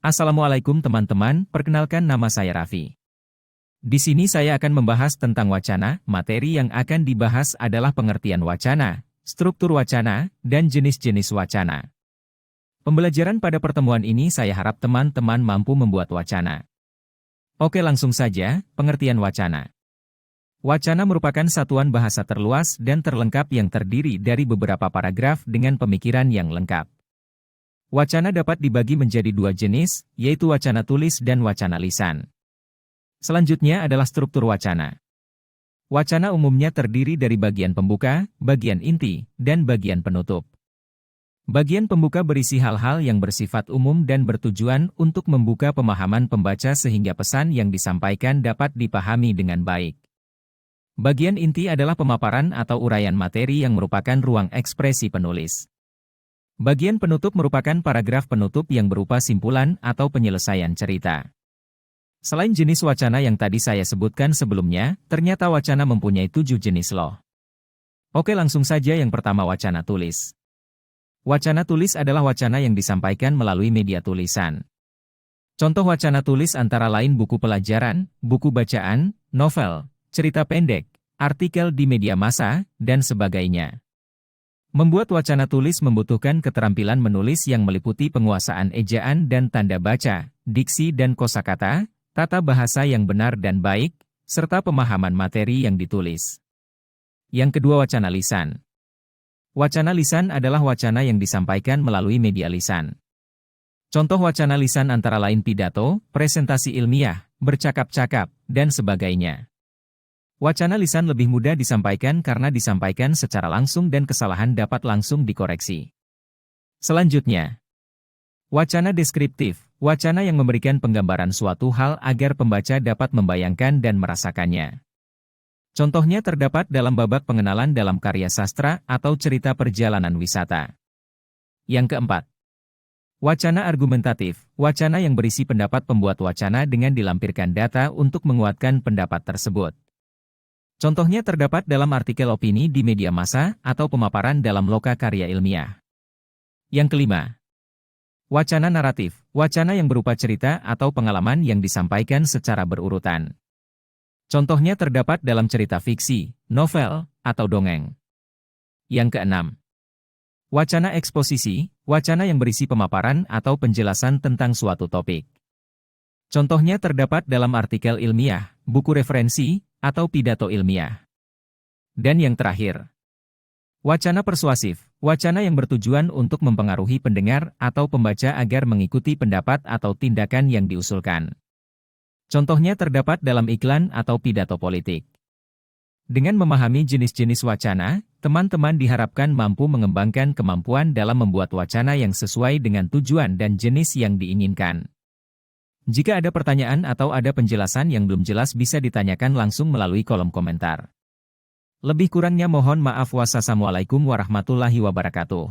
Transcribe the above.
Assalamualaikum teman-teman, perkenalkan nama saya Raffi. Di sini saya akan membahas tentang wacana. Materi yang akan dibahas adalah pengertian wacana, struktur wacana, dan jenis-jenis wacana. Pembelajaran pada pertemuan ini saya harap teman-teman mampu membuat wacana. Oke, langsung saja, pengertian wacana. Wacana merupakan satuan bahasa terluas dan terlengkap yang terdiri dari beberapa paragraf dengan pemikiran yang lengkap. Wacana dapat dibagi menjadi dua jenis, yaitu wacana tulis dan wacana lisan. Selanjutnya adalah struktur wacana. Wacana umumnya terdiri dari bagian pembuka, bagian inti, dan bagian penutup. Bagian pembuka berisi hal-hal yang bersifat umum dan bertujuan untuk membuka pemahaman pembaca sehingga pesan yang disampaikan dapat dipahami dengan baik. Bagian inti adalah pemaparan atau uraian materi yang merupakan ruang ekspresi penulis. Bagian penutup merupakan paragraf penutup yang berupa simpulan atau penyelesaian cerita. Selain jenis wacana yang tadi saya sebutkan sebelumnya, ternyata wacana mempunyai 7 jenis loh. Oke, langsung saja yang pertama wacana tulis. Wacana tulis adalah wacana yang disampaikan melalui media tulisan. Contoh wacana tulis antara lain buku pelajaran, buku bacaan, novel, cerita pendek, artikel di media massa, dan sebagainya. Membuat wacana tulis membutuhkan keterampilan menulis yang meliputi penguasaan ejaan dan tanda baca, diksi dan kosakata, tata bahasa yang benar dan baik, serta pemahaman materi yang ditulis. Yang kedua wacana lisan. Wacana lisan adalah wacana yang disampaikan melalui media lisan. Contoh wacana lisan antara lain pidato, presentasi ilmiah, bercakap-cakap, dan sebagainya. Wacana lisan lebih mudah disampaikan karena disampaikan secara langsung dan kesalahan dapat langsung dikoreksi. Selanjutnya, wacana deskriptif, wacana yang memberikan penggambaran suatu hal agar pembaca dapat membayangkan dan merasakannya. Contohnya terdapat dalam babak pengenalan dalam karya sastra atau cerita perjalanan wisata. Yang keempat, wacana argumentatif, wacana yang berisi pendapat pembuat wacana dengan dilampirkan data untuk menguatkan pendapat tersebut. Contohnya terdapat dalam artikel opini di media massa atau pemaparan dalam loka karya ilmiah. Yang kelima, wacana naratif, wacana yang berupa cerita atau pengalaman yang disampaikan secara berurutan. Contohnya terdapat dalam cerita fiksi, novel, atau dongeng. Yang keenam, wacana eksposisi, wacana yang berisi pemaparan atau penjelasan tentang suatu topik. Contohnya terdapat dalam artikel ilmiah, buku referensi, atau pidato ilmiah. Dan yang terakhir, wacana persuasif, wacana yang bertujuan untuk mempengaruhi pendengar atau pembaca agar mengikuti pendapat atau tindakan yang diusulkan. Contohnya terdapat dalam iklan atau pidato politik. Dengan memahami jenis-jenis wacana, teman-teman diharapkan mampu mengembangkan kemampuan dalam membuat wacana yang sesuai dengan tujuan dan jenis yang diinginkan. Jika ada pertanyaan atau ada penjelasan yang belum jelas bisa ditanyakan langsung melalui kolom komentar. Lebih kurangnya mohon maaf. Wassalamualaikum warahmatullahi wabarakatuh.